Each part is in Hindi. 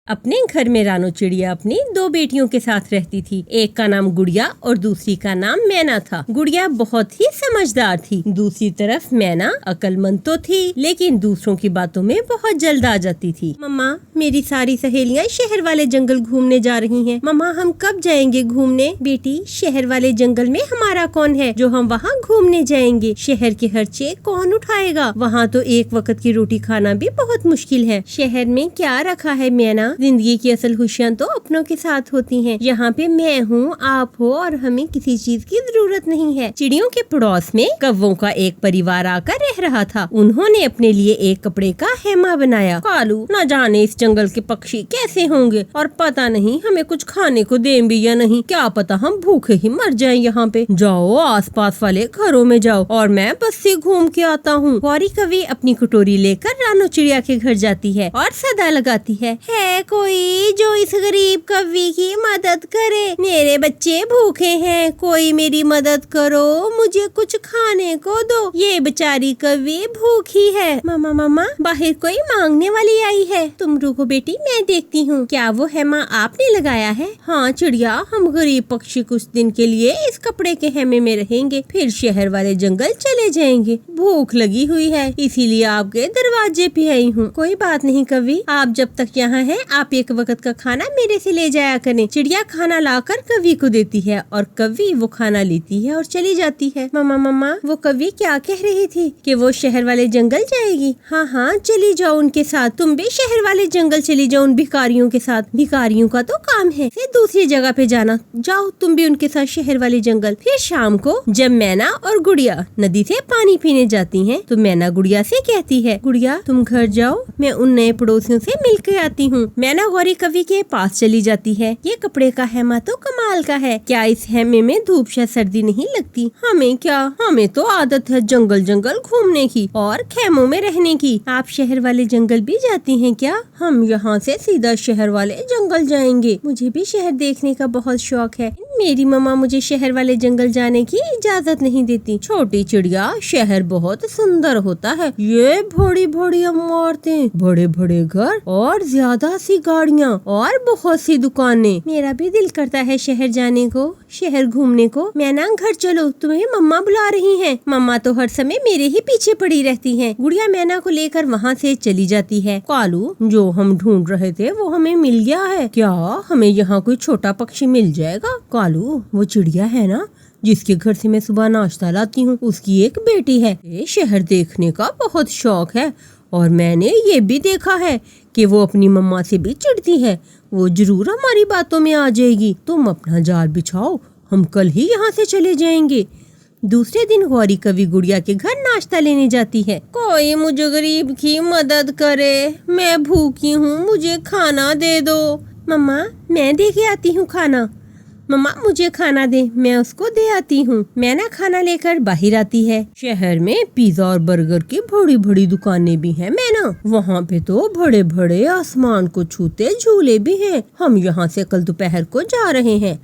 अपने घर में रानो चिड़िया अपनी दो बेटियों के साथ रहती थी। एक का नाम गुड़िया और दूसरी का नाम मैना था। गुड़िया बहुत ही समझदार थी। दूसरी तरफ मैना अक्लमंद तो थी, लेकिन दूसरों की बातों में बहुत जल्द आ जाती थी। मम्मा, मेरी सारी सहेलियाँ शहर वाले जंगल घूमने जा रही हैं। मम्मा, हम कब जाएंगे घूमने? बेटी, शहर वाले जंगल में हमारा कौन है जो हम वहाँ घूमने जाएंगे? शहर के खर्चे कौन उठाएगा? वहाँ तो एक वक्त की रोटी खाना भी बहुत मुश्किल है। शहर में क्या रखा है मैना? जिंदगी की असल खुशियाँ तो अपनों के साथ होती हैं। यहाँ पे मैं हूँ, आप हो और हमें किसी चीज की जरूरत नहीं है। चिड़ियों के पड़ोस में कौवों का एक परिवार आकर रह रहा था। उन्होंने अपने लिए एक कपड़े का हेमा बनाया। कालू, न जाने इस जंगल के पक्षी कैसे होंगे और पता नहीं हमें कुछ खाने को दें भी या नहीं। क्या पता हम भूखे ही मर जाएं यहाँ पे। जाओ आसपास वाले घरों में जाओ और मैं बस से घूम के आता हूँ। गौरी कवि अपनी कटोरी लेकर रानो चिड़िया के घर जाती है और सदा लगाती है कोई जो इस गरीब कव्वी की मदद करे। मेरे बच्चे भूखे हैं, कोई मेरी मदद करो, मुझे कुछ खाने को दो। ये बेचारी कव्वी भूखी है। मामा, बाहर कोई मांगने वाली आई है। तुम रुको बेटी, मैं देखती हूँ। क्या वो हेमा आपने लगाया है? हाँ चिड़िया, हम गरीब पक्षी कुछ दिन के लिए इस कपड़े के हेमे में रहेंगे, फिर शहर वाले जंगल चले जाएंगे। भूख लगी हुई है, इसीलिए आपके दरवाजे पे आई हूँ। कोई बात नहीं कव्वी, आप जब तक यहाँ हैं आप एक वक्त का खाना मेरे से ले जाया करें। चिड़िया खाना लाकर कवि को देती है और कवि वो खाना लेती है और चली जाती है। मम्मा, वो कवि क्या कह रही थी कि वो शहर वाले जंगल जाएगी? हाँ, चली जाओ उनके साथ। तुम भी शहर वाले जंगल चली जाओ उन भिखारियों के साथ। भिखारियों का तो काम है फिर दूसरी जगह पे जाना। जाओ तुम भी उनके साथ शहर वाले जंगल। फिर शाम को जब मैना और गुड़िया नदी से पानी पीने जाती है तो मैना गुड़िया से कहती है, गुड़िया तुम घर जाओ, मैं उन नए पड़ोसियों से मिल के आती हूँ। मैना गौरी कवि के पास चली जाती है। ये कपड़े का हेमा तो कमाल का है। क्या इस हेमे में धूप या सर्दी नहीं लगती? हमें क्या, हमें तो आदत है जंगल जंगल घूमने की और खेमों में रहने की। आप शहर वाले जंगल भी जाती हैं क्या? हम यहाँ से सीधा शहर वाले जंगल जाएंगे। मुझे भी शहर देखने का बहुत शौक है। मेरी मम्मा मुझे शहर वाले जंगल जाने की इजाजत नहीं देती। छोटी चिड़िया, शहर बहुत सुंदर होता है। ये बड़ी बड़ी इमारतें, बड़े बड़े घर और ज्यादा सी गाड़ियाँ और बहुत सी दुकानें। मेरा भी दिल करता है शहर जाने को, शहर घूमने को। मैना घर चलो, तुम्हें मम्मा बुला रही हैं। मम्मा तो हर समय मेरे ही पीछे पड़ी रहती हैं। गुड़िया मैना को लेकर वहाँ से चली जाती है। कालू, जो हम ढूंढ रहे थे वो हमें मिल गया है। क्या हमें यहाँ कोई छोटा पक्षी मिल जाएगा? कालू, वो चिड़िया है ना जिसके घर से मैं सुबह नाश्ता लाती हूँ, उसकी एक बेटी है। ये शहर देखने का बहुत शौक है और मैंने ये भी देखा है कि वो अपनी मम्मा से भी चिढ़ती है। वो जरूर हमारी बातों में आ जाएगी। तुम अपना जाल बिछाओ, हम कल ही यहाँ से चले जाएंगे। दूसरे दिन गौरी कवि गुड़िया के घर नाश्ता लेने जाती है। कोई मुझे गरीब की मदद करे, मैं भूखी हूँ, मुझे खाना दे दो। मम्मा, मैं दे के आती हूँ खाना। मम्मा, मुझे खाना दे, मैं उसको दे आती हूँ। मैना खाना लेकर बाहर आती है। शहर में पिज्जा और बर्गर की बड़ी बड़ी दुकानें भी हैं मैना। वहाँ पे तो बड़े बड़े आसमान को छूते झूले भी हैं। हम यहाँ से कल दोपहर को जा रहे हैं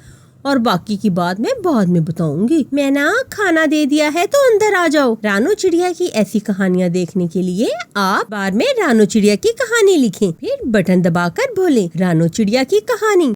और बाकी की बात मैं बाद में बताऊंगी। मैना, खाना दे दिया है तो अंदर आ जाओ। रानो चिड़िया की ऐसी कहानियाँ देखने के लिए आप बार में रानो चिड़िया की कहानी लिखें, फिर बटन दबाकर बोले रानो चिड़िया की कहानी।